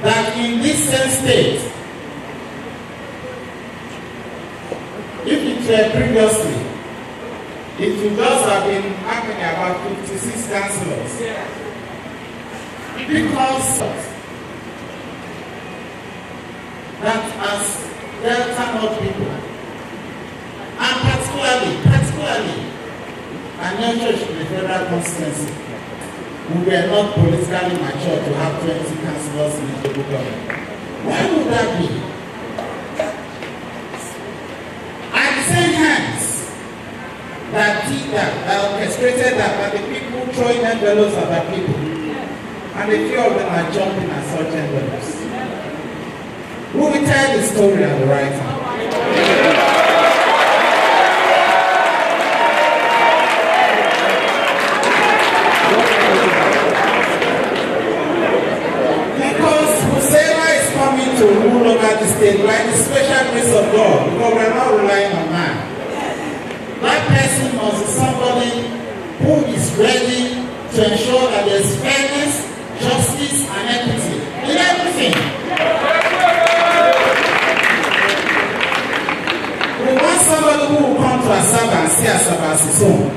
that in this same state, if it were previously, it would just have been happening about 56 councillors. Because that as Delta North people, and particularly, and not just in the federal constituency, we were not politically mature to have 20 councillors in the local government. Why would that be? At the same hands that did that orchestrated that, and the people throwing envelopes at the people, and a few of them are jumping at such envelopes. Who will tell the story at the right time? To rule over the state by the special grace of God, because we are not relying on man. That person must be somebody who is ready to ensure that there is fairness, justice, and equity in everything. We want somebody who will come to Asaba and see Asaba as his own,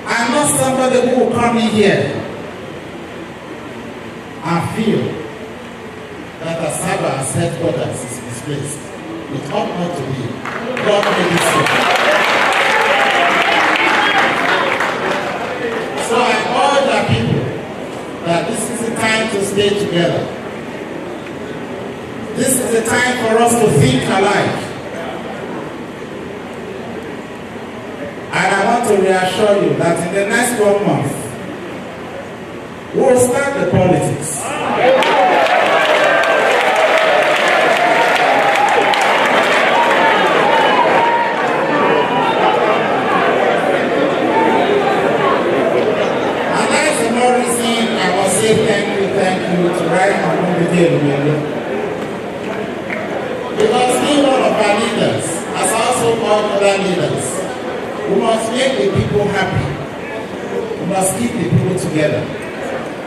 and not somebody who will come in here and feel that Asaba as headquarters is misplaced. It ought not to be. God made it so. So I urge our people that this is the time to stay together. This is the time for us to think alike. And I want to reassure you that in the next 1 month, we will start the politics. And that is another reason I must say thank you to write on Ndudi Elumelu. Because being one of our leaders, as also all other leaders, we must make the people happy. We must keep the people together.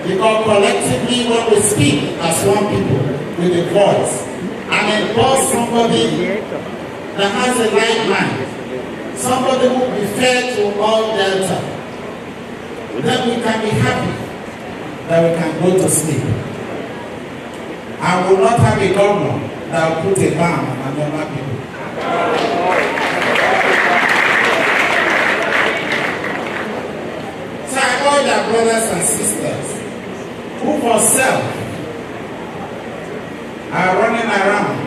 Because collectively, when we speak as one people with a voice and endorse somebody that has a right mind, somebody who will be fair to all Delta, then we can be happy that we can go to sleep. I will not have a governor that will put a ban on Anoma people. So I urge our brothers and sisters who for self are running around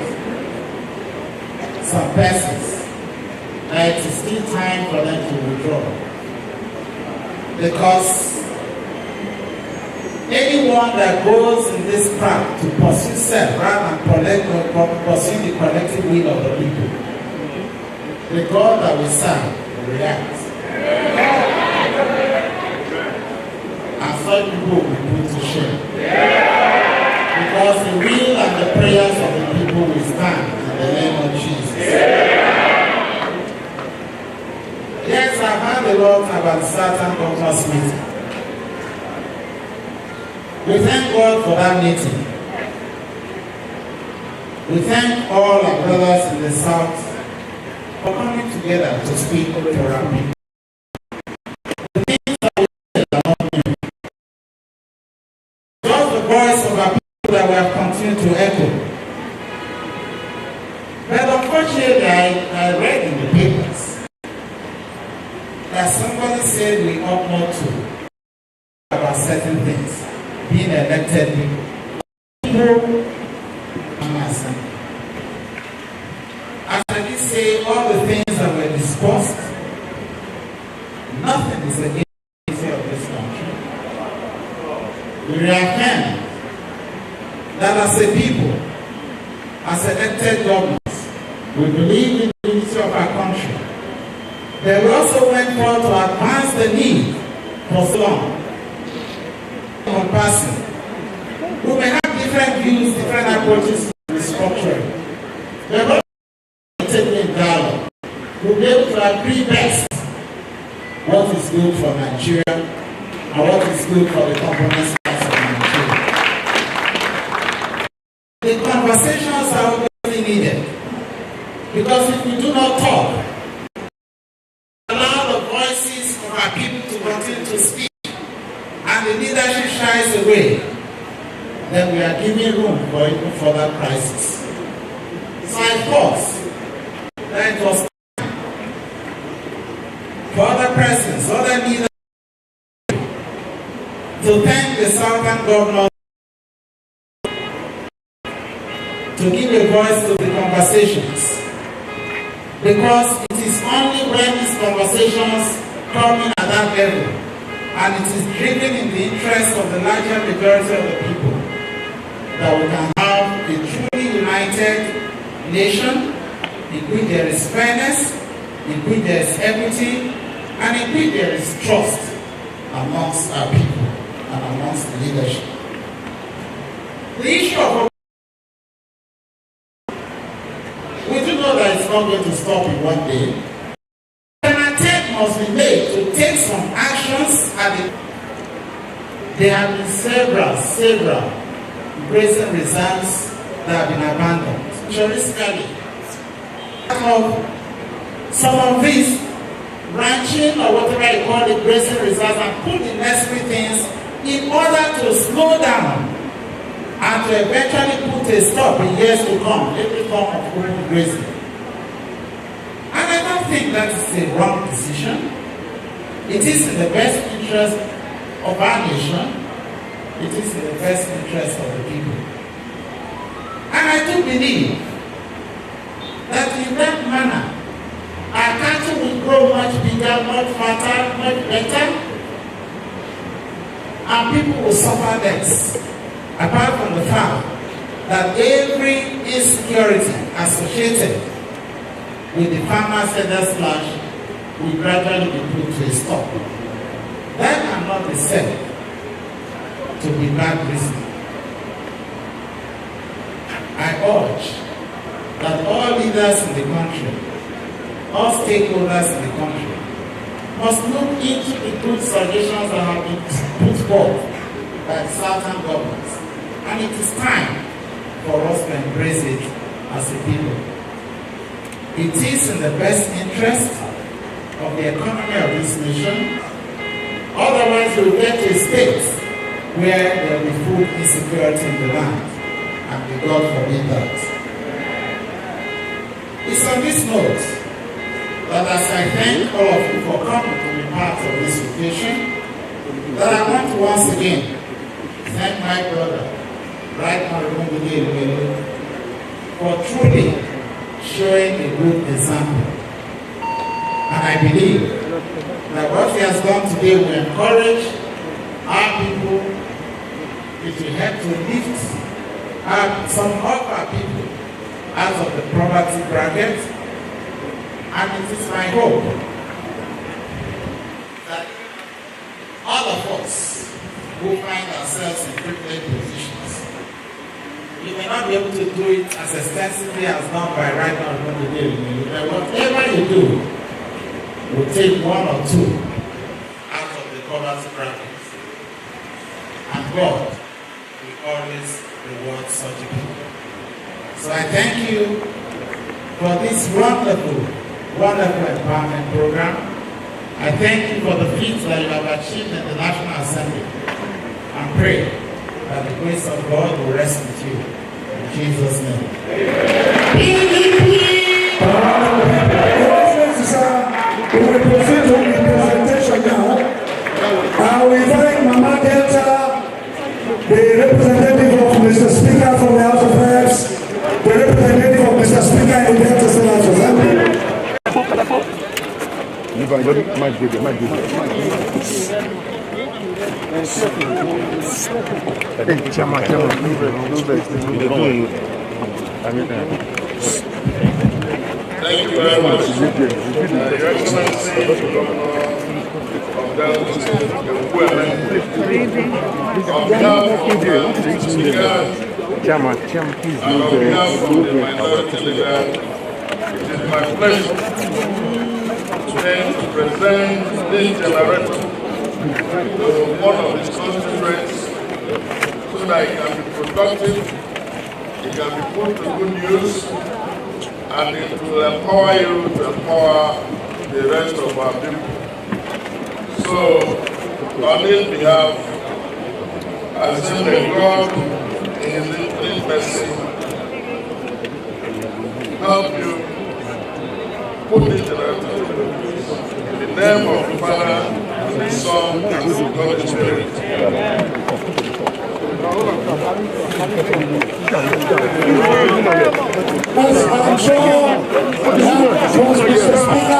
some persons, that it is still time for them to withdraw. Because anyone that goes in this path to pursue self rather than pursue the collective will of the people, the God that we serve will react. And such people will be put to shame. Because the will and the prayers of the people will stand in the name of Jesus. Yes, I've heard a lot about certain Congress meeting. We thank God for that meeting. We thank all our brothers in the South for coming together to speak for our people. The things that we said are not new. Just the voice of our people that we have continued to echo. But unfortunately, I read in the papers that somebody said we ought not to about certain things. Being elected people, as I did say, all the things that were discussed, nothing is against the unity of this country. We reaffirm that as a people, as elected governments, we believe in the unity of our country. But we also went forward to advance the need for so long. On person who may have different views, different approaches to restructuring. They're not taking dialogue. We'll be able to agree best what is good for Nigeria and what is good for the components of Nigeria. shies away, then we are giving room for even further crisis. So I thought that it was time for other persons, other leaders, to thank the Southern governors, to give a voice to the conversations. Because it is only when these conversations come in at that level, and it is driven in the interest of the larger majority of the people, that we can have a truly united nation, in which there is fairness, in which there is equity, and in which there is trust amongst our people and amongst the leadership. The issue of we do know that it's not going to stop in one day. An attempt must be made to take some actions there have been several grazing reserves that have been abandoned. Juristically, some of these ranching or whatever you call it, grazing reserves, and put the necessary things in order to slow down and to eventually put a stop in years to come, every form of open grazing. And I don't think that is a wrong decision. It is in the best interest of our nation. It is in the best interest of the people. And I do believe that in that manner, our cattle will grow much bigger, much fatter, much better, and people will suffer less. Apart from the fact that every insecurity associated with the farmer's header slash will gradually be put to a stop. That cannot be said to be bad reason. I urge that all leaders in the country, all stakeholders in the country, must look into the good suggestions that have been put forth by the Southern governments. And it is time for us to embrace it as a people. It is in the best interest of the economy of this nation. Otherwise, we will get to a state where there will be food insecurity in the land. And may God forbid that. It's on this note that as I thank all of you for coming to be part of this occasion, that I want to once again thank my brother, Right now, Ndudi Elumelu, for truly showing a good example. And I believe that what he has done today will encourage our people. It will help to lift some of our people out of the poverty bracket. And it is my hope that all of us who find ourselves in privileged positions, you may not be able to do it as extensively as done by Right now Ndudi Elumelu, but whatever you do will take one or two out of the poverty bracket. And God will always reward such people. So I thank you for this wonderful empowerment program. I thank you for the feats that you have achieved in the National Assembly. And pray that the grace of God will rest with you. In Jesus' name. We will proceed to the presentation now. I will invite Mama Delta, the representative of Mr. Speaker from the House of Reps, the representative of Mr. Speaker in the Delta State House of Assembly. Thank you very much. Your Excellency, Governor of Delta State, on behalf of the Speaker and on behalf of the minority leader, it is my pleasure today to present this generator to one of his constituents so that it can be productive, it can be put to good use, and it will empower you to empower the rest of our people. So, on his behalf, assume that God in His infinite mercy help you put it together. In the name of the Father, the Son, and the Holy Spirit. I'm sure Mr. Speaker,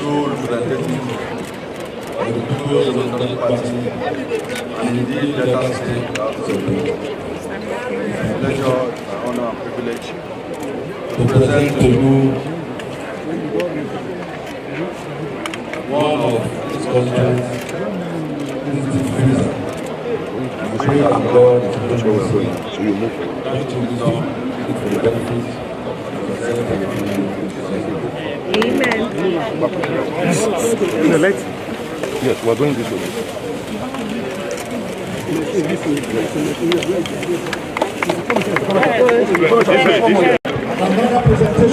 two representatives of the People's Democratic Party and indeed Delta State House of Representatives. It's a pleasure, an honor and privilege to present to you one of this country's freezer. I'm sure that God is going to be trying to wisdom for the benefit of the Senate and the Amen. Yes, we're going this way. another presentation.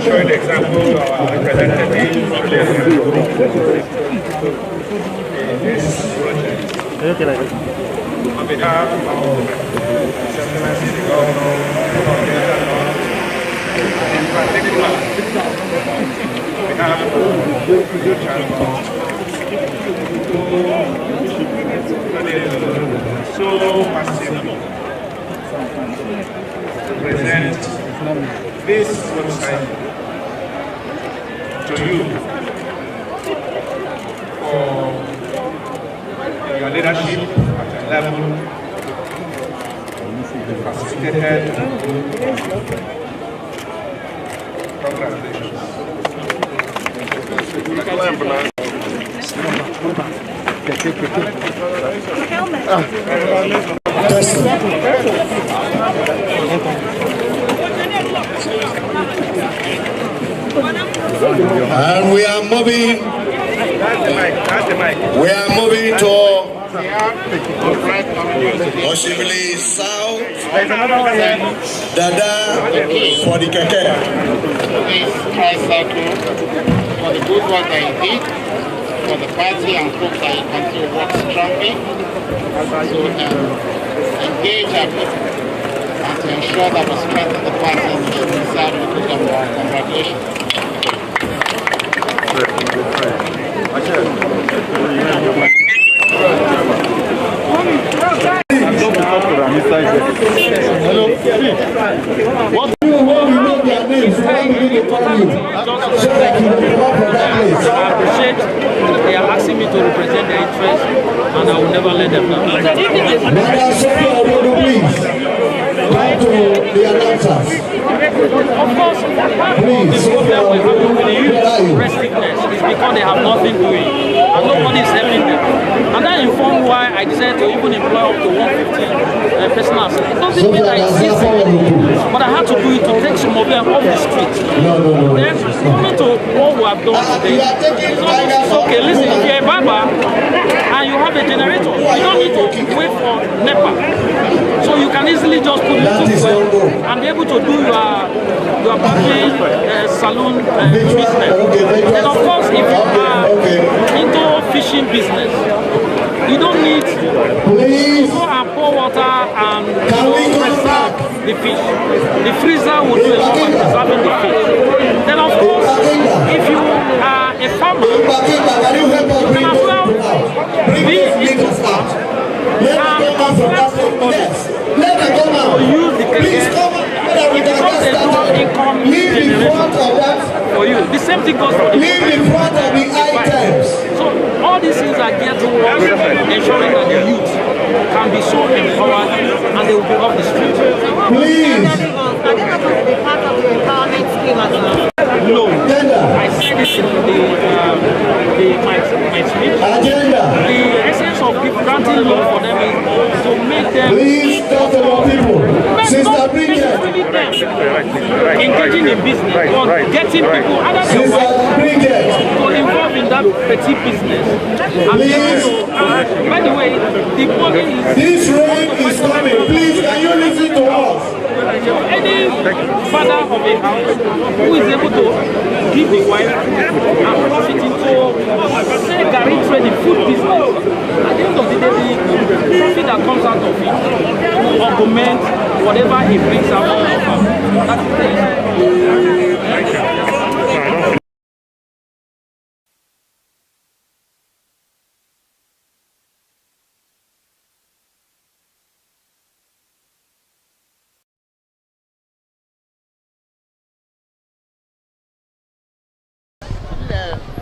Show the example of our representative in this project. On behalf of His Excellency the Governor of Delta North, in particular, on behalf of the transport, so massively to present this website to you for your leadership at a level facilitated. Congratulations. And we are moving. We are moving to Oshibili South. Dada for the keke. This tricycle for the good work that you did for the party and hope that you continue to work strongly. So engage our people and to ensure that we strengthen the party in the desired because of our congratulations. Hello. What do you want to know their names? Why do you call you? So that you will come from that place. I appreciate they are asking me to represent their interests, and I will never let them down. Madam Secretary, please come to the announcers. Of course, part of the problem we have with the youth restiveness is because they have nothing doing, and nobody is helping them. And that informed why I decided to even employ up to 150 personal assistants. It doesn't mean that it's easy, but I had to do it to take some of them off the street. Then, coming to what we have done today, it's okay. Listen, if you're a barber and you have a generator, you don't need to wait for NEPA. So you can easily just put it to and be able to do your barbering salon business. And of course, if you are into fishing business, you don't need to go and pour water and preserve the fish. The freezer will do a lot of preserving the fish. Then of course, if you are a farmer, you can as well be into farm and convert somebody to use the keke. It becomes a low-income generation for you. The same thing goes for the items. So all these things are geared towards ensuring that the youth can be so empowered and they will be off the street. Please. No, I said this in my speech. The essence of granting loan for them is to make them. Please talk to our people. Sister Bridget. Engaging in business, or getting people other than to involve in that petty business. And by the way, the money is. This rain is coming. Please, can you listen to us? Any father of a house who is able to give the wife and profit into, say, Gary trading, food business. At the end of the day, the profit that comes out of it will augment whatever he brings out of the house. That is the Thank you.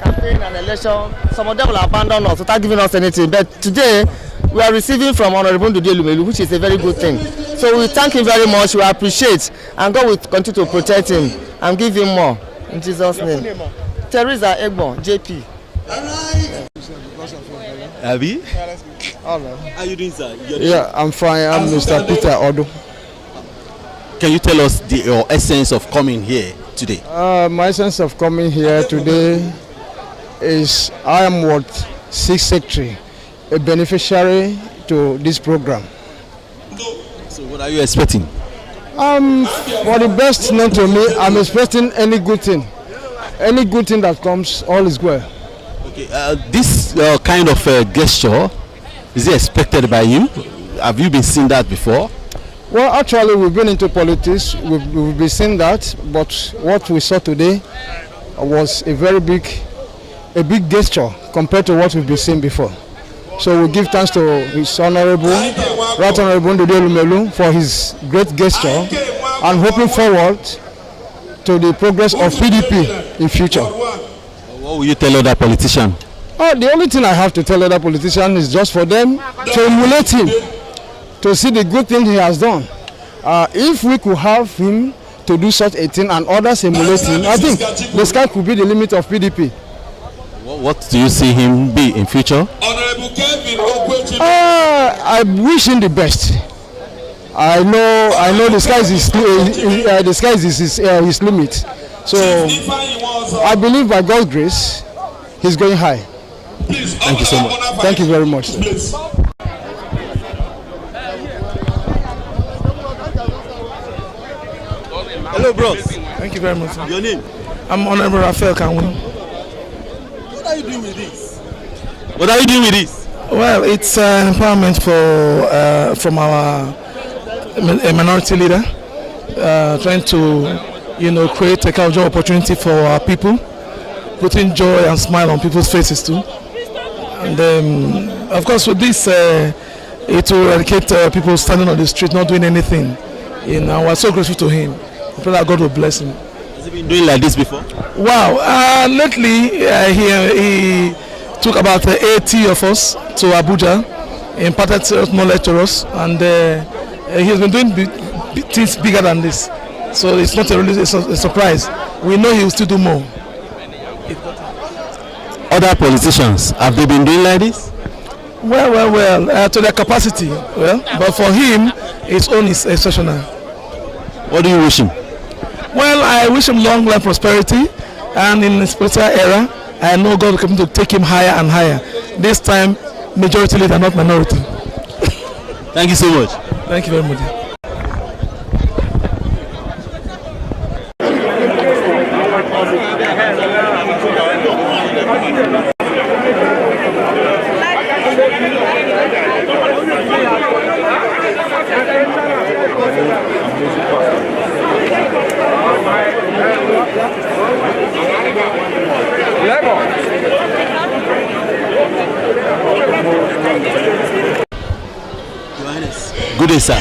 Campaign and election, some of them will abandon us without giving us anything. But today, we are receiving from Honorable Ndudi Elumelu, which is a very good thing. So we thank him very much, we appreciate, and God will continue to protect him and give him more. In Jesus' name. Teresa Egbon, JP. Abi? All right. How are you doing, sir? Yeah, I'm fine. I'm Mr. Pt2. Can you tell us your essence of coming here today? My essence of coming here today is I am what 6th secretary, a beneficiary to this program. So what are you expecting? For the best known to me, I'm expecting any good thing. Any good thing that comes, all is well. Okay, this kind of gesture, is it expected by you? Have you been seeing that before? Well, actually, we've been into politics. We've been seeing that, but what we saw today was a very big gesture compared to what we've been seeing before. So we give thanks to His Honorable, Right Honorable Ndudi Elumelu for his great gesture, and hoping forward to the progress of PDP in future. What will you tell other politicians? The only thing I have to tell other politicians is just for them to emulate him, to see the good thing he has done. If we could have him to do such a thing and others emulate him, I think the sky could be the limit of PDP. What do you see him be in future? I wish him the best. I know the sky is his limit. So I believe by God's grace, he's going high. Thank you so much. Thank you very much. Hello, bros. Thank you very much. Your name? I'm Honorable Raphael Kanwin. What are you doing with this? What are you doing with this? Well, it's an empowerment for from our minority leader, trying to create a cultural opportunity for our people, putting joy and smile on people's faces too. And of course, with this, it will eradicate people standing on the street not doing anything. We're so grateful to him. I pray that God will bless him. Has he been doing like this before? Wow. Lately, he took about 80 of us to Abuja, imparted knowledge to us, and he has been doing things bigger than this. So it's not a surprise. We know he will still do more. Other politicians, have they been doing like this? Well, to their capacity. But for him, his own is exceptional. What do you wish him? Well, I wish him long life, prosperity, and in his political era, I know God will continue to take him higher and higher. This time, majority leader, not minority. Thank you so much. Thank you very much. Good day, sir.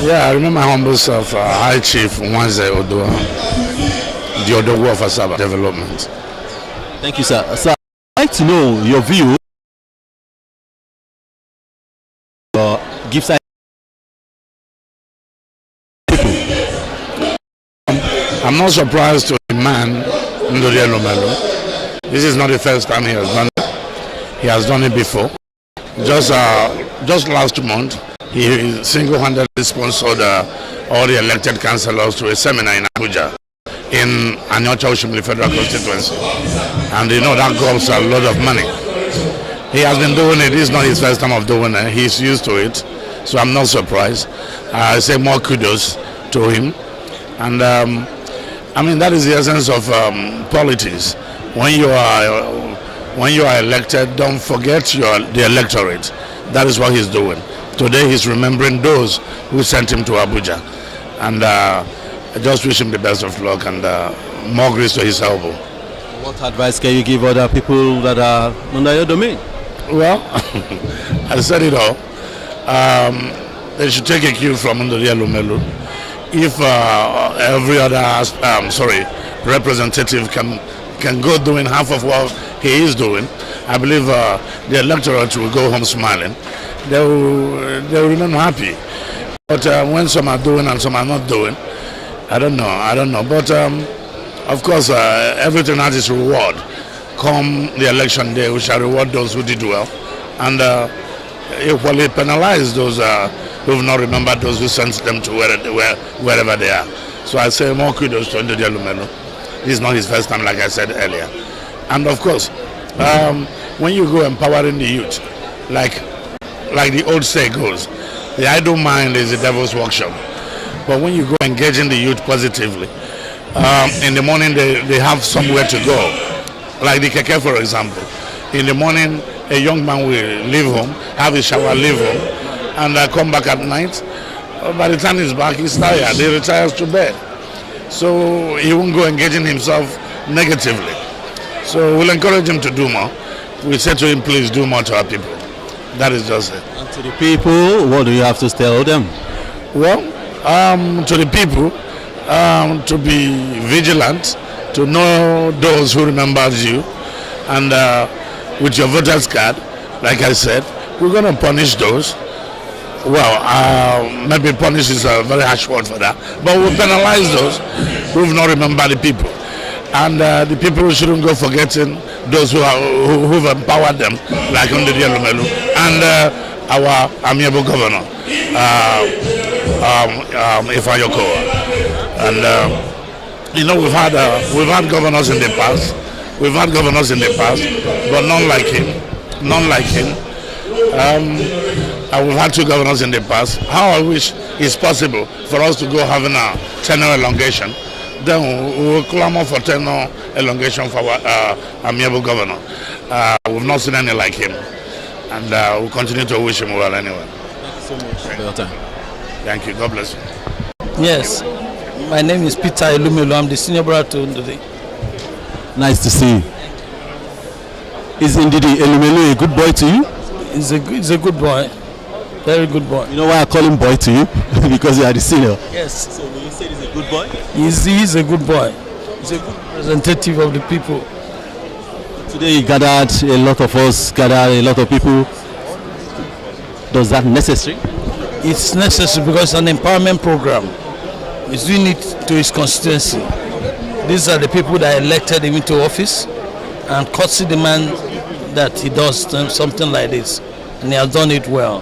Yeah, I remember my humble self, High Chief Nwanze Odoa, the Odogo of Asaba Development. Thank you, sir. Sir, I'd like to know your view. Give side. I'm not surprised to a man, Ndudi Elumelu. This is not the first time he has done it. He has done it before. Just last month, he single-handedly sponsored all the elected councillors to a seminar in Abuja in Anyocha Oshimili Federal Constituency. And that costs a lot of money. He has been doing it. This is not his first time of doing it. He's used to it. So I'm not surprised. I say more kudos to him. And I mean, that is the essence of politics. When you are elected, don't forget the electorate. That is what he's doing. Today he's remembering those who sent him to Abuja. And I just wish him the best of luck and more grace to his elbow. What advice can you give other people that are under your domain? Well, I said it all. They should take a cue from Ndudi Elumelu. If every other representative can go doing half of what he is doing, I believe the electorate will go home smiling. They will remain happy. But when some are doing and some are not doing, I don't know. But of course, everything has its reward. Come the election day, we shall reward those who did well, and equally penalize those who have not remembered those who sent them to wherever they are. So I say more kudos to Ndudi Elumelu. This is not his first time, like I said earlier. And of course, when you go empowering the youth, like the old say goes, the idle mind is the devil's workshop. But when you go engaging the youth positively, in the morning they have somewhere to go. Like the keke, for example. In the morning, a young man will leave home, have a shower, leave home, and come back at night. By the time he's back, he's tired. He retires to bed. So he won't go engaging himself negatively. So we'll encourage him to do more. We say to him, please do more to our people. That is just it. And to the people, what do you have to tell them? Well, to the people, to be vigilant, to know those who remembered you, and with your voter's card, like I said, we're going to punish those. Well, maybe punish is a very harsh word for that, but we'll penalize those who have not remembered the people. And the people shouldn't go forgetting those who've empowered them, like Ndudi Elumelu and our amiable governor, Okowa. And we've had governors in the past. We've had governors in the past, but none like him. None like him. We've had 2 governors in the past. How I wish it's possible for us to go having a tenure elongation. Then we will clamor for tenure elongation for our amiable governor. We've not seen any like him, and we'll continue to wish him well anyway. Thank you so much for your time. Thank you. God bless you. Yes, my name is Pt2 Elumelu. I'm the senior brother to Ndudi. Nice to see you. Is Ndudi Elumelu a good boy to you? He's a good boy. Very good boy. You know why I call him boy to you? Because you are the senior. Yes. So when you say he's a good boy? He's a good boy. He's a good representative of the people. Today you gathered a lot of us, a lot of people. Does that necessary? It's necessary because it's an empowerment program. He's doing it to his constituency. These are the people that elected him into office and courtesy demand that he does something like this. And he has done it well.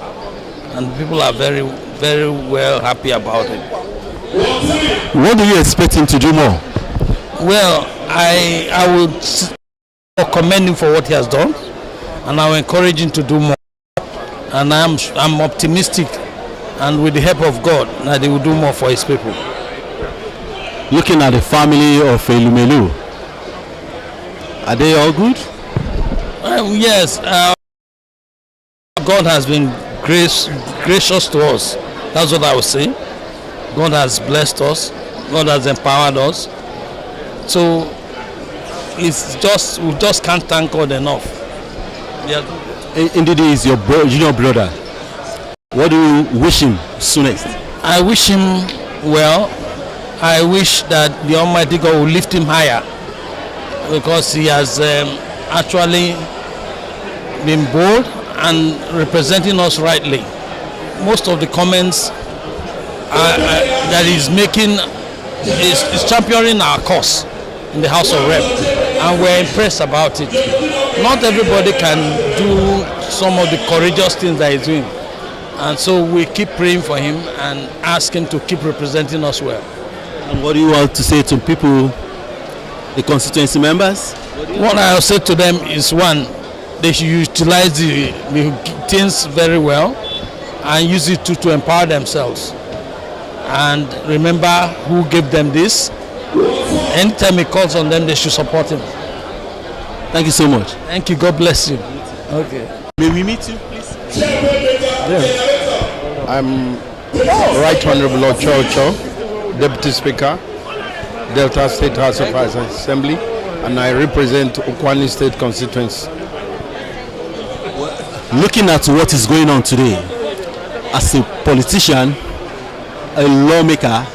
And people are very, very well happy about it. What do you expect him to do more? Well, I would commend him for what he has done, and I will encourage him to do more. And I'm optimistic, and with the help of God, that he will do more for his people. Looking at the family of Elumelu, are they all good? Yes, God has been gracious to us. That's what I would say. God has blessed us. God has empowered us. So it's just we just can't thank God enough. Yeah. Ndudi is your junior brother. What do you wish him soonest? I wish him well. I wish that the Almighty God will lift him higher, because he has actually been bold and representing us rightly. Most of the comments that he's making is championing our cause in the House of Rep, and we're impressed about it. Not everybody can do some of the courageous things that he's doing, and so we keep praying for him and ask him to keep representing us well. And what do you want to say to people, the constituency members? What I'll say to them is, one, they should utilize the things very well and use it to empower themselves. and remember who gave them this. Anytime he calls on them, they should support him. Thank you so much. Thank you. God bless you. Okay. May we meet you, please? Yeah. I'm Right Honorable Ocho, Deputy Speaker, Delta State House of Assembly, and I represent Okowa State Constituence. Looking at what is going on today, as a politician, a lawmaker,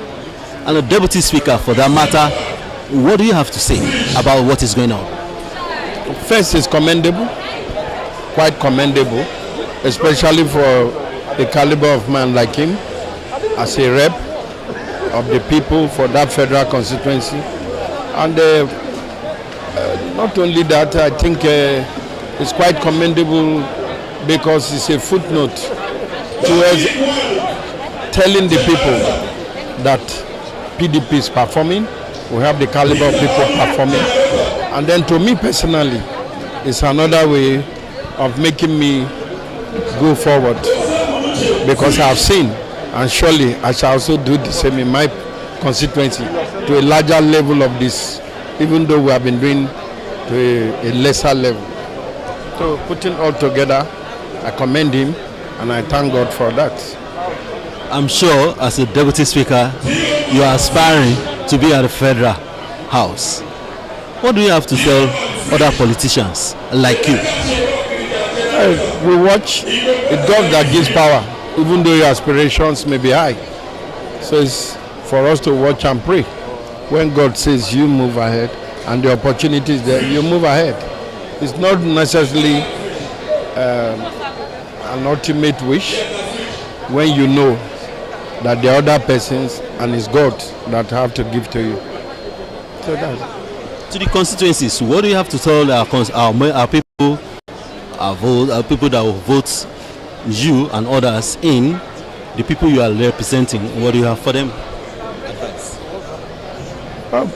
and a deputy speaker for that matter, what do you have to say about what is going on? First, it's commendable, quite commendable, especially for the caliber of man like him, as a rep of the people for that federal constituency. And not only that, I think it's quite commendable because it's a footnote towards telling the people that PDP is performing. We have the caliber of people performing. And then to me personally, it's another way of making me go forward, because I've seen, and surely I shall also do the same in my constituency, to a larger level of this, even though we have been doing to a lesser level. So putting all together, I commend him and I thank God for that. I'm sure as a deputy speaker, you are aspiring to be at the federal house. What do you have to tell other politicians like you? We watch, it's God that gives power, even though your aspirations may be high. So it's for us to watch and pray. When God says you move ahead and the opportunity is there, you move ahead. It's not necessarily an ultimate wish when you know that the other persons and it's God that have to give to you. So that's to the constituencies, what do you have to tell our people, our people that will vote you and others in, the people you are representing? What do you have for them?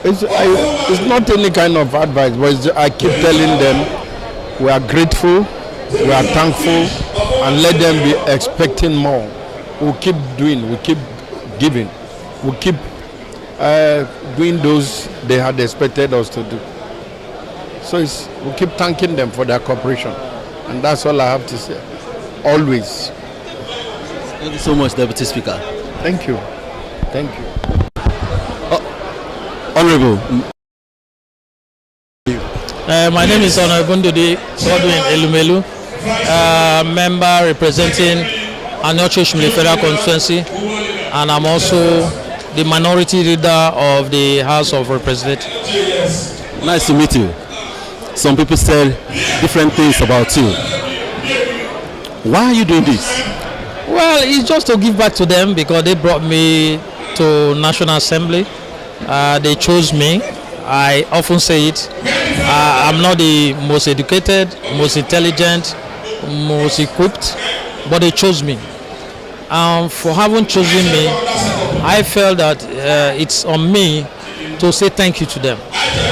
It's not any kind of advice, but I keep telling them we are grateful, we are thankful, and let them be expecting more. We'll keep doing, we'll keep giving, we'll keep doing those they had expected us to do. So we'll keep thanking them for their cooperation. And that's all I have to say. Always. Thank you so much, Deputy Speaker. Thank you. Thank you. Honorable. My name is Honorable Ndudi Elumelu, member representing Anochoshmile Federal Constituency, and I'm also the minority leader of the House of Representatives. Nice to meet you. Some people say different things about you. Why are you doing this? Well, it's just to give back to them because they brought me to National Assembly. They chose me. I often say it. I'm not the most educated, most intelligent, most equipped, but they chose me. For having chosen me, I felt that it's on me to say thank you to them,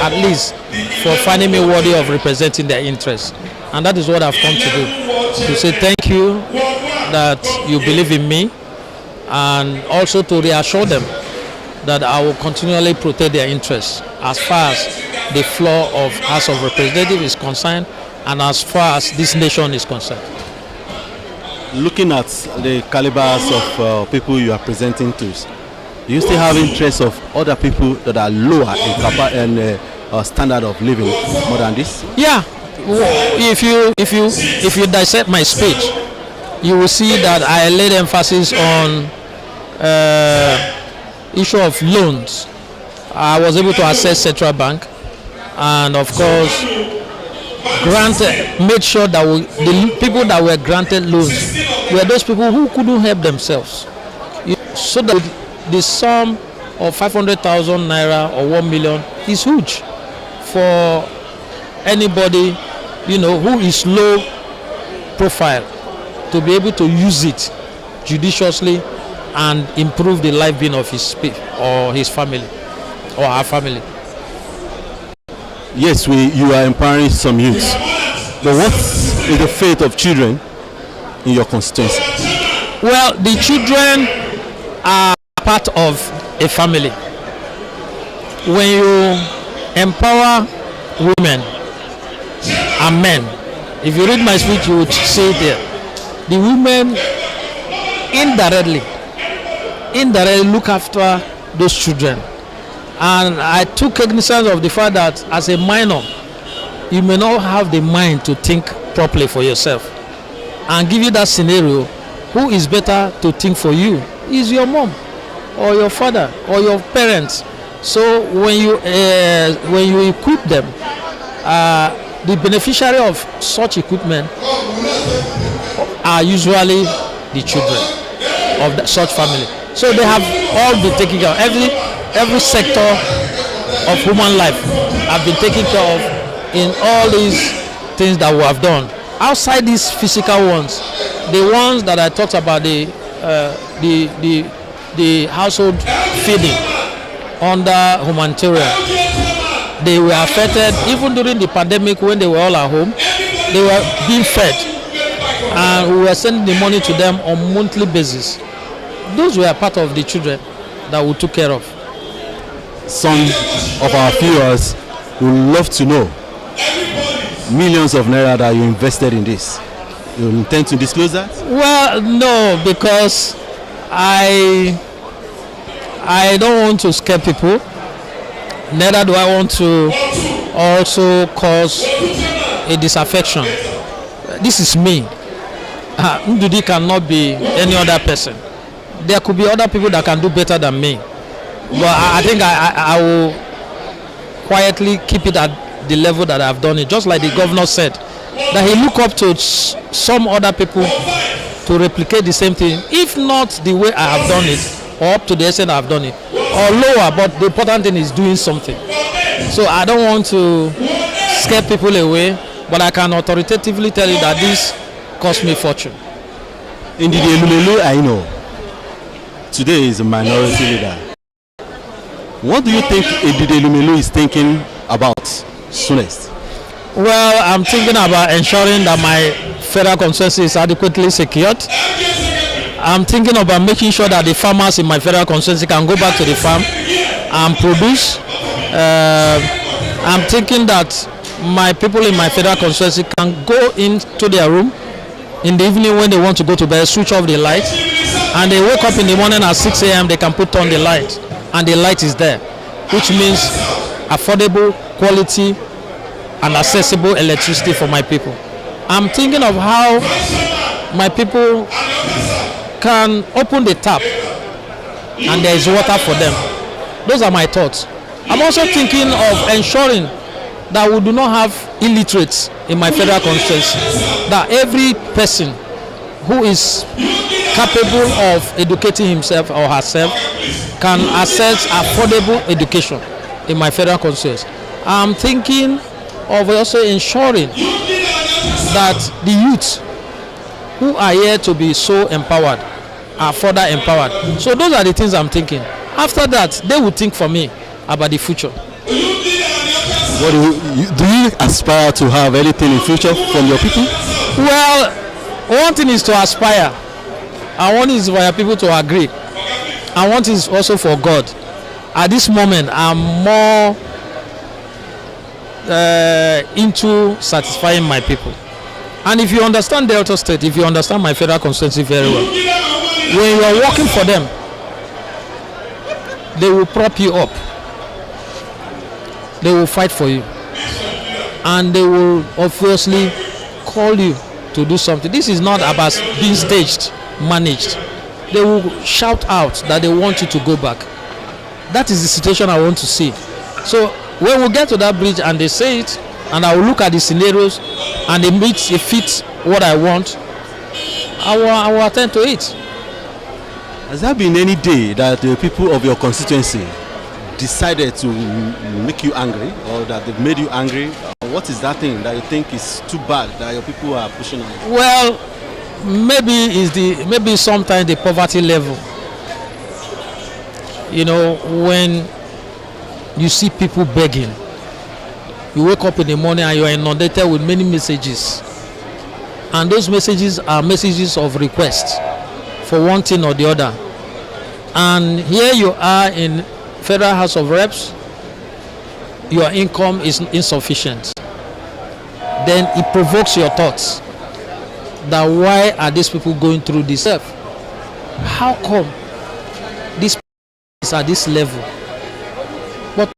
at least for finding me worthy of representing their interests. And that is what I've come to do, to say thank you that you believe in me, and also to reassure them that I will continually protect their interests as far as the floor of House of Representatives is concerned and as far as this nation is concerned. Looking at the calibers of people you are presenting to, do you still have interest of other people that are lower in standard of living more than this? Yeah. If you dissect my speech, you will see that I laid emphasis on issue of loans. I was able to access Central Bank, and of course, made sure that the people that were granted loans were those people who couldn't help themselves. So that the sum of 500,000 naira or 1 million is huge for anybody, who is low profile, to be able to use it judiciously and improve the life being of his family or our family. Yes, you are empowering some youth. But what is the fate of children in your constituency? Well, the children are part of a family. When you empower women and men, if you read my speech, you would see it there. The women indirectly look after those children. And I took cognizance of the fact that as a minor, you may not have the mind to think properly for yourself. And give you that scenario, who is better to think for you? Is your mom or your father or your parents. So when you equip them, the beneficiary of such equipment are usually the children of such family. So they have all been taken care of. Every sector of human life have been taken care of in all these things that we have done. Outside these physical ones, the ones that I talked about, the household feeding under humanitarian, they were affected even during the pandemic when they were all at home. They were being fed, and we were sending the money to them on monthly basis. Those were part of the children that we took care of. Some of our viewers would love to know millions of naira that you invested in this. You intend to disclose that? Well, no, because I don't want to scare people. Neither do I want to also cause a disaffection. This is me. Ndudi cannot be any other person. There could be other people that can do better than me. But I think I will quietly keep it at the level that I've done it. Just like the governor said, that he look up to some other people to replicate the same thing, if not the way I have done it, or up to the extent I've done it, or lower, but the important thing is doing something. So I don't want to scare people away, but I can authoritatively tell you that this cost me fortune. Ndudi Elumelu, I know. Today is a minority leader. What do you think Ndudi Elumelu is thinking about soonest? Well, I'm thinking about ensuring that my federal constituency is adequately secured. I'm thinking about making sure that the farmers in my federal constituency can go back to the farm and produce. I'm thinking that my people in my federal constituency can go into their room in the evening when they want to go to bed, switch off the light, and they wake up in the morning at 6 a.m. they can put on the light, and the light is there, which means affordable, quality, and accessible electricity for my people. I'm thinking of how my people can open the tap and there is water for them. Those are my thoughts. I'm also thinking of ensuring that we do not have illiterates in my federal constituency, that every person who is capable of educating himself or herself can access affordable education in my federal constituency. I'm thinking of also ensuring that the youth who are here to be so empowered are further empowered. So those are the things I'm thinking. After that, they will think for me about the future. What do you aspire to have anything in future from your people? Well, one thing is to aspire, and one is for your people to agree, and one is also for God. At this moment, I'm more into satisfying my people. And if you understand Delta State, if you understand my federal constituency very well, when you are working for them, they will prop you up. They will fight for you. And they will obviously call you to do something. This is not about being staged, managed. They will shout out that they want you to go back. That is the situation I want to see. So when we get to that bridge and they say it, and I will look at the scenarios and it fits what I want, I will attend to it. Has there been any day that the people of your constituency decided to make you angry, or that they've made you angry? What is that thing that you think is too bad that your people are pushing on you? Well, maybe sometimes the poverty level. You know, when you see people begging, you wake up in the morning and you are inundated with many messages, and those messages are messages of request for one thing or the other. and here you are in Federal House of Reps, your income is insufficient, then it provokes your thoughts that why are these people going through this? How come this is at this level? But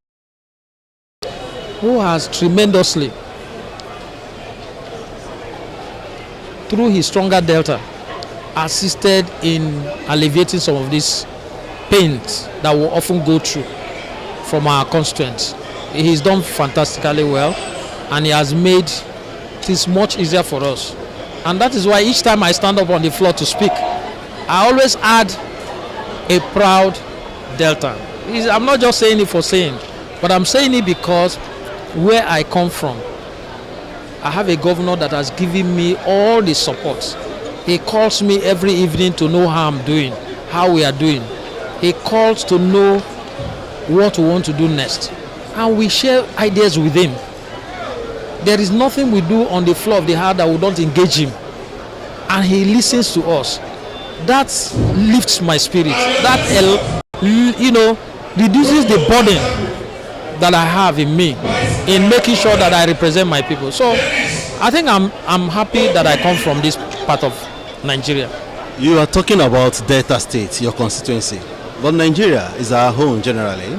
who has tremendously, through his stronger delta, assisted in alleviating some of these pains that we often go through from our constituents. He's done fantastically well, and he has made things much easier for us. And that is why each time I stand up on the floor to speak, I always add a proud delta. I'm not just saying it for saying, but I'm saying it because where I come from, I have a governor that has given me all the support. He calls me every evening to know how I'm doing, how we are doing. He calls to know what we want to do next. And we share ideas with him. There is nothing we do on the floor of the heart that we don't engage him. And he listens to us. That lifts my spirit. That, reduces the burden that I have in me in making sure that I represent my people. So I think I'm happy that I come from this part of Nigeria. You are talking about Delta State, your constituency, but Nigeria is our home generally.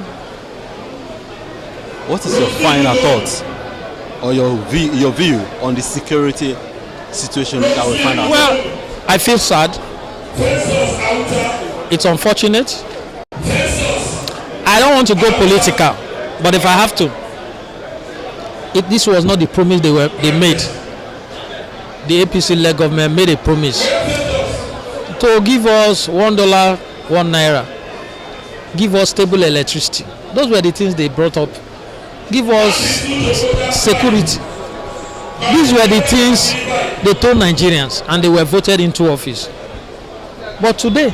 What is your final thoughts or your view on the security situation that we find out? Well, I feel sad. It's unfortunate. I don't want to go political, but if I have to, this was not the promise they made. The APC-led government made a promise to give us $1, £1, give us stable electricity. Those were the things they brought up. Give us security. These were the things they told Nigerians, and they were voted into office. But today,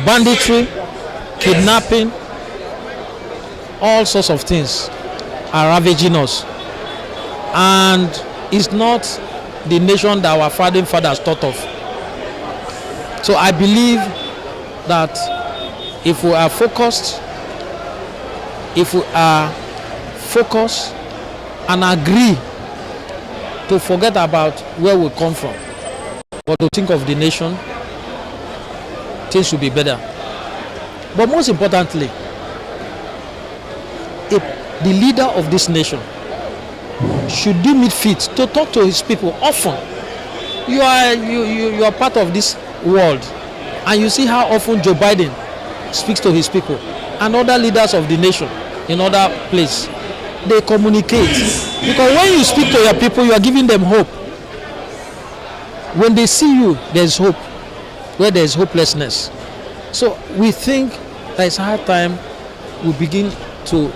banditry, kidnapping, all sorts of things are ravaging us. And it's not the nation that our founding fathers thought of. So I believe that if we are focused, and agree to forget about where we come from, but to think of the nation, things should be better. But most importantly, if the leader of this nation should deem it fit to talk to his people often. You are part of this world, and you see how often Joe Biden speaks to his people and other leaders of the nation in other places. They communicate, because when you speak to your people, you are giving them hope. When they see you, there is hope where there is hopelessness. So we think that it's high time we begin to,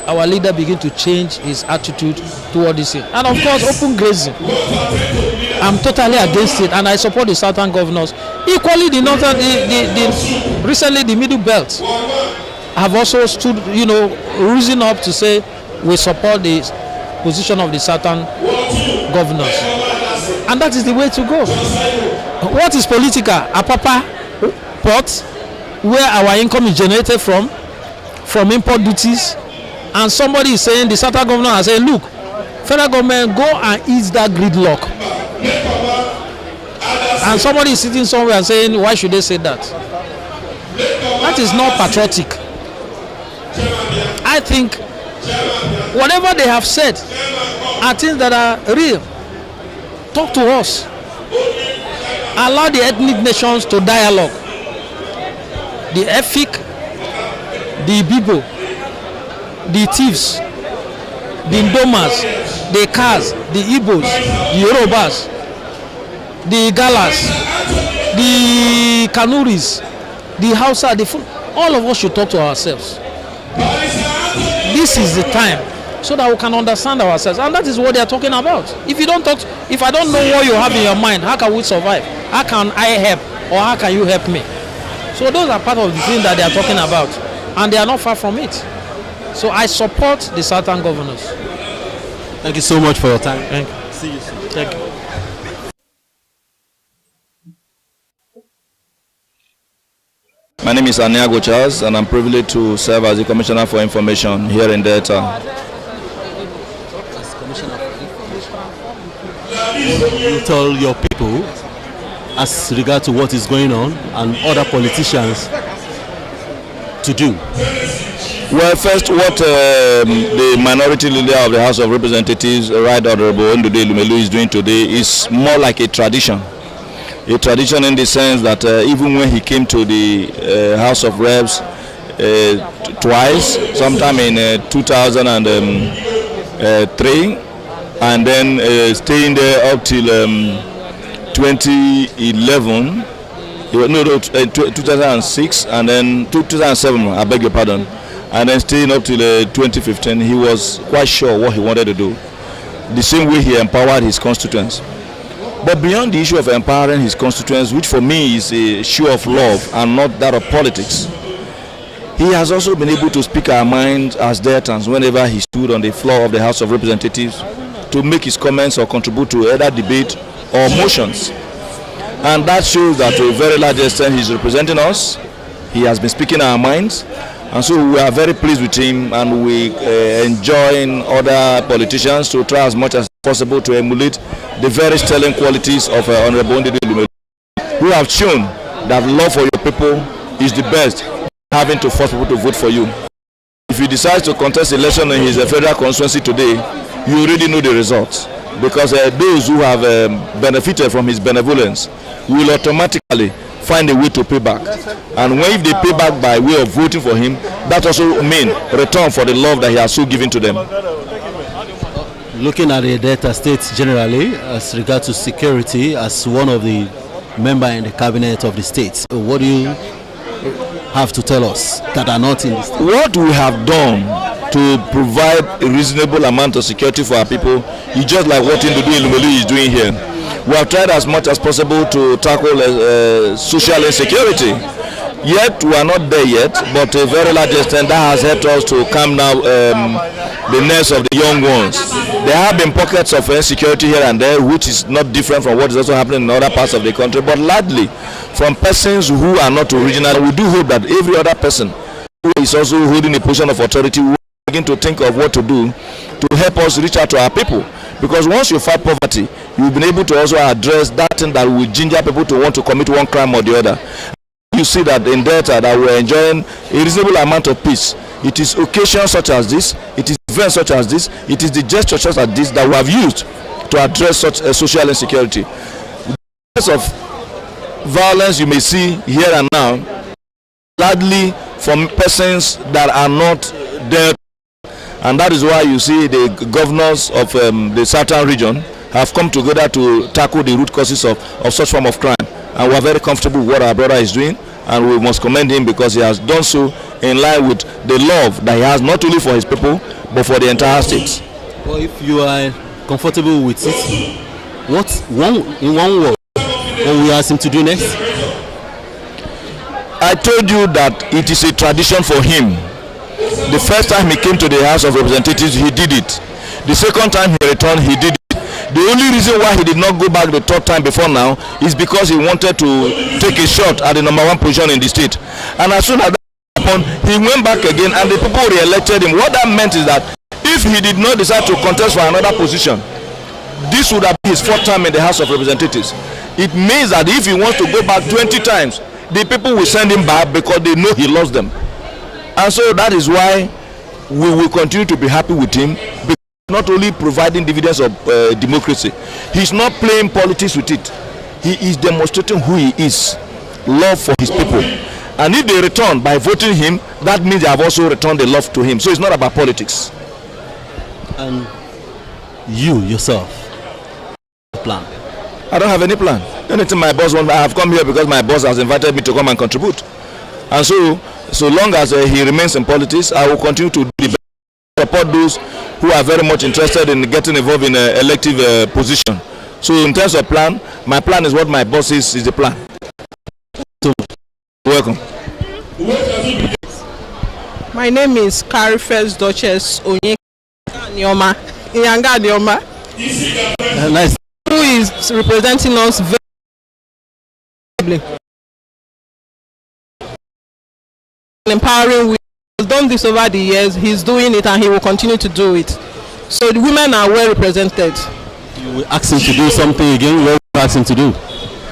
our leader begin to change his attitude toward this thing. And of course, open grazing. I'm totally against it, and I support the southern governors. Equally, the northern, recently the middle belt have also stood, risen up to say we support the position of the southern governors. And that is the way to go. What is political? Apapa port, where our income is generated from import duties, and somebody is saying, the southern governor is saying, look, federal government, go and ease that gridlock. And somebody is sitting somewhere and saying, why should they say that? That is not patriotic. I think whatever they have said are things that are real. Talk to us. Allow the ethnic nations to dialogue. The Efik, the Bibo, the thieves, the Ndomas, the Kaz, the Igbos, the Yorubas, the Galas, the Kanuris, the Hausa, all of us should talk to ourselves. This is the time so that we can understand ourselves, and that is what they are talking about. If I don't know what you have in your mind, how can we survive? How can I help, or how can you help me? So those are part of the things that they are talking about, and they are not far from it. So I support the southern governors. Thank you so much for your time. Thank you. See you soon. Thank you. My name is Aniago Charles, and I'm privileged to serve as the Commissioner for Information here in Delta. You tell your people as regard to what is going on and other politicians to do? Well, first, what the minority leader of the House of Representatives, Right Honorable Ndudi Elumelu, is doing today is more like a tradition. A tradition in the sense that even when he came to the House of Reps twice, sometime in 2003, and then staying there up till 2011, 2006, and then 2007, I beg your pardon, and then staying up till 2015, he was quite sure what he wanted to do. The same way he empowered his constituents. But beyond the issue of empowering his constituents, which for me is a show of love and not that of politics, he has also been able to speak our minds as Deltans whenever he stood on the floor of the House of Representatives to make his comments or contribute to either debate or motions. And that shows that to a very large extent he is representing us. He has been speaking our minds, and so we are very pleased with him, and we enjoin other politicians to try as much as possible to emulate the very sterling qualities of Honorable Ndudi Elumelu, who have shown that love for your people is the best, having to force people to vote for you. If he decides to contest election in his federal constituency today, you already know the results, because those who have benefited from his benevolence will automatically find a way to pay back. And when if they pay back by way of voting for him, that also means return for the love that he has so given to them. Looking at the Delta State generally, as regards to security, as one of the members in the cabinet of the state, what do you have to tell us that are not in the state? What we have done to provide a reasonable amount of security for our people is just like what Ndudi Elumelu is doing here. We have tried as much as possible to tackle social insecurity. Yet we are not there yet, but to a very large extent that has helped us to calm down the nerves of the young ones. There have been pockets of insecurity here and there, which is not different from what is also happening in other parts of the country, but largely from persons who are not original. We do hope that every other person who is also holding a position of authority will begin to think of what to do to help us reach out to our people. Because once you fight poverty, you've been able to also address that thing that will ginger people to want to commit one crime or the other. You see that in Delta that we're enjoying a reasonable amount of peace. It is occasions such as this, it is events such as this, it is the gestures such as this that we have used to address such social insecurity. The case of violence you may see here and now, largely from persons that are not there. And that is why you see the governors of the southern region have come together to tackle the root causes of such form of crime. And we are very comfortable with what our brother is doing, and we must commend him because he has done so in line with the love that he has not only for his people but for the entire state. Well, if you are comfortable with it, in one word, what will you ask him to do next? I told you that it is a tradition for him. The first time he came to the House of Representatives, he did it. The second time he returned, he did it. The only reason why he did not go back the third time before now is because he wanted to take a shot at the #1 position in the state. And as soon as that happened, he went back again and the people re-elected him. What that meant is that if he did not decide to contest for another position, this would have been his fourth time in the House of Representatives. It means that if he wants to go back 20 times, the people will send him back because they know he lost them. And so that is why we will continue to be happy with him, because not only providing dividends of democracy, he's not playing politics with it. He is demonstrating who he is, love for his people. And if they return by voting him, that means they have also returned the love to him. So it's not about politics. And you yourself, plan? I don't have any plan. Anything my boss wants, I have come here because my boss has invited me to come and contribute. And so long as he remains in politics, I will continue to do the best, support those who are very much interested in getting involved in an elective position. So in terms of plan, my plan is what my boss says is the plan. So, welcome. My name is Carrie First Duchess Onyeka Nyoma. Nice. Who is representing us very empowering women. He has done this over the years. He's doing it and he will continue to do it. So the women are well represented. You will ask him to do something again. What will you ask him to do?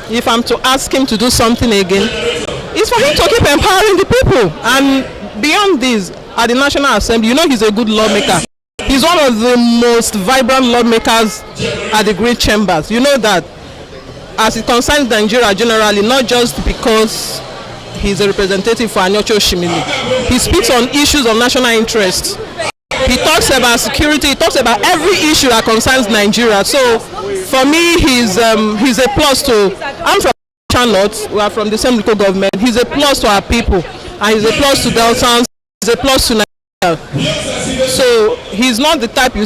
If I'm to ask him to do something again, it's for him to keep empowering the people. And beyond this, at the National Assembly, you know he's a good lawmaker. He's one of the most vibrant lawmakers at the Great Chambers. You know that. As it concerns Nigeria generally, not just because he's a representative for Anyocho Shimili. He speaks on issues of national interest. He talks about security. He talks about every issue that concerns Nigeria. So, for me, he's a plus to. I'm from Charlotte. We are from the same local government. He's a plus to our people, and he's a plus to Thousans. He's a plus to Nigeria. So he's not the type you see